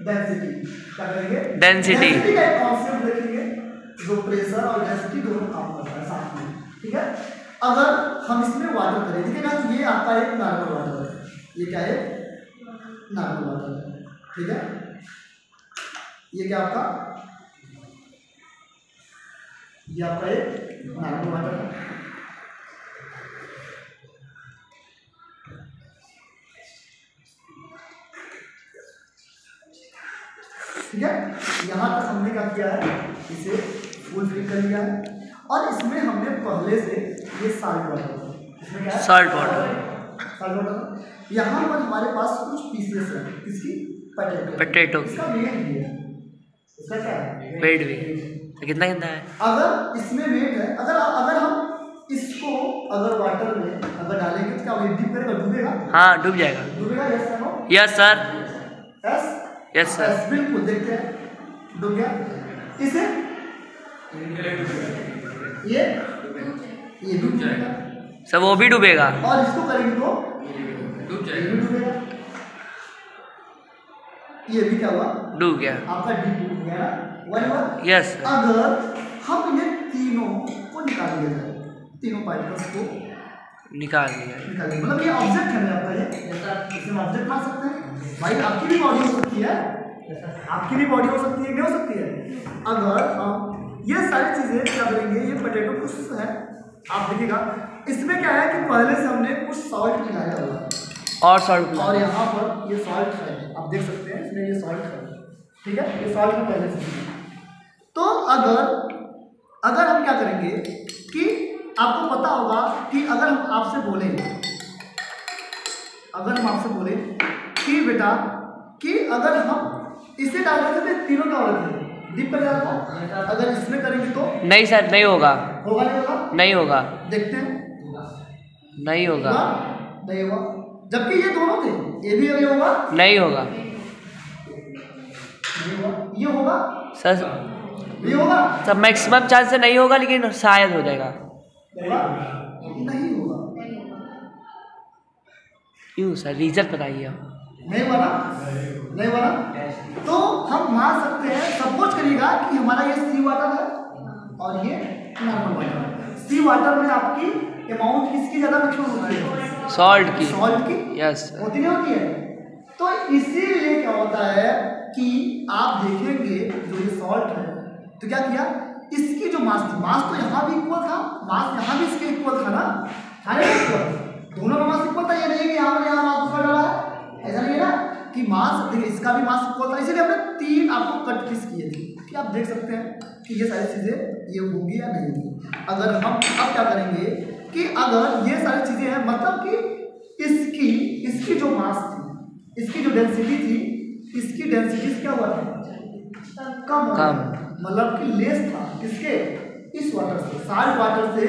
Density. क्या करेंगे? Density का एक कॉन्सेप्ट देखेंगे जो प्रेशर और डेंसिटी दोनों काम करता है साथ में, ठीक है। अगर हम इसमें वाटर करें, देखिए गाइस ये आपका एक नॉर्मल वाटर है, ये क्या है? नॉर्मल वाटर है, ठीक है। ये क्या आपका? ये आपका एक नॉर्मल वाटर है, ठीक है। यहाँ तक हमने क्या किया है, इसे फुल फिल कर लिया है। और इसमें हमने पहले से ये साल्ट वाटर, इसमें क्या है? Salt water. Salt water. यहाँ पर हमारे पास कुछ पीसेस है, किसकी? पोटैटो की। इसका वेट भी है, इसका क्या है? वेट भी। तो कितना कितना है? अगर इसमें वेट है, अगर हम इसको अगर वाटर में अगर डालेंगे तो क्या वेट डीप करेगा? डूबेगा? हाँ डूब जाएगा। डूबेगा? Yes sir? No? Yes sir. Yes yes sir. बिल्कुल। देखते हैं, डूब गया। इसे ये डूब जाएगा सर, वो भी डूबेगा। और इसको करेंगे तो ये भी डूबेगा। ये भी क्या हुआ? डूब गया। आपका डीप डूब गया ना, वन। यस। अगर हम ये तीनों को निकाल दिया जाए, तीनों पार्टिकल्स को निकाल लिया। मतलब ये ऑब्जेक्ट है आपका, ये इसमें ऑब्जेक्ट ला सकते हैं भाई। आपकी भी बॉडी हो सकती है, आपकी भी बॉडी हो सकती है, नहीं हो सकती है। अगर हम ये सारी चीजें क्या करेंगे, ये पोटैटो कुछ है, आप देखिएगा इसमें क्या है कि पहले से हमने कुछ सॉल्ट मिलाया हुआ है और सॉल्ट, और यहाँ पर ये सॉल्ट है, आप देख सकते हैं इसमें ये सॉल्ट है, ठीक है। ये सॉल्ट में पहले से। तो अगर हम क्या करेंगे कि आपको पता होगा कि अगर हम आपसे बोले कि बेटा कि अगर हम इसे डाल देते तो तीनों क्या हो रहे थे? डीप कर जाता। अगर इसमें करेंगे तो नहीं सर, नहीं होगा। होगा नहीं होगा? नहीं होगा। देखते हैं, नहीं होगा। नहीं होगा। जबकि ये दोनों थे, ये भी होगा? नहीं होगा। ये होगा सर, ये होगा सर मैक्सिमम चांस से नहीं होगा, लेकिन शायद हो जाएगा। नहीं होगा। क्यों सर? रीजन बताइए। नहीं बना, नहीं बना तो हम मान सकते हैं, सपोज करिएगा कि हमारा ये सी वाटर है और ये नॉर्मल वाटर है। सी वाटर में आपकी अमाउंट किसकी ज़्यादा मैक्सिमम होती है? सॉल्ट की। यस होती नहीं होती है? तो इसीलिए क्या होता है कि आप देखेंगे जो ये सॉल्ट है, तो क्या किया, इसकी जो मास थी, मास तो यहाँ भी इक्वल था, मास यहाँ भी इसके इक्वल था ना, दोनों का मास इक्वल था। ये नहीं कि यहाँ पर मास ऊपर डाला है, ऐसा नहीं है ना कि मास, देखिए इसका भी मास इक्वल था, इसीलिए हमने तीन आपको कट पीस किए थे कि आप देख सकते हैं कि ये सारी चीज़ें ये होगी या नहीं होगी। अगर हम अब क्या करेंगे कि अगर ये सारी चीज़ें हैं, मतलब कि इसकी जो मास थी, इसकी जो डेंसिटी थी, इसकी डेंसिटी क्या हुआ था? कम। मतलब कि लेस था किसके? इस वाटर से, साल्ट वाटर से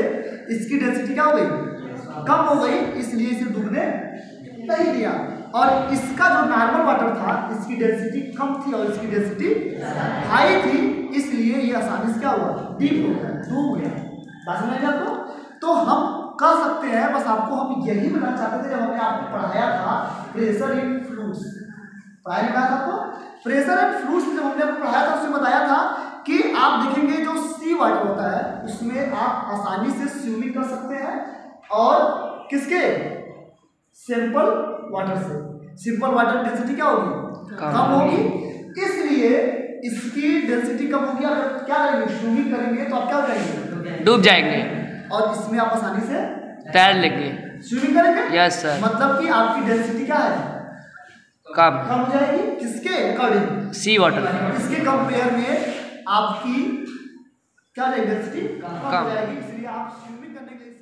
इसकी डेंसिटी क्या हो गई? कम हो गई, इसलिए इसे डूबने नहीं दिया। और इसका जो नॉर्मल वाटर था, इसकी डेंसिटी कम थी और इसकी डेंसिटी हाई थी, इसलिए ये आसानी से क्या हुआ? डीप हो गया, डूब गया। बात समझ गया आपको? तो हम कह सकते हैं, बस आपको हम यही बताना चाहते थे जब हमने आपको पढ़ाया था प्रेशर इन फ्लूइड्स, पढ़ाया था आपको प्रेशर एंड फ्लूइड्स। जब हमने आपको पढ़ाया था उसमें बताया था कि आप देखेंगे जो सी वाटर होता है उसमें आप आसानी से स्विमिंग कर सकते हैं, और किसके? सिंपल वाटर से। सिंपल वाटर डेंसिटी क्या होगी? कम होगी, इसलिए इसकी डेंसिटी कम होगी। अगर क्या करेंगे, स्विमिंग करेंगे तो आप क्या करेंगे? डूब जाएंगे। और इसमें आप आसानी से तैर लेंगे, स्विमिंग करेंगे। Yes sir. मतलब कि आपकी डेंसिटी क्या है? कम हो जाएगी। किसके अकॉर्डिंग? सी वाटर। इसके कंपेयर में आपकी क्या डेंसिटी कम हो जाएगी, इसलिए आप स्विमिंग करने के लिए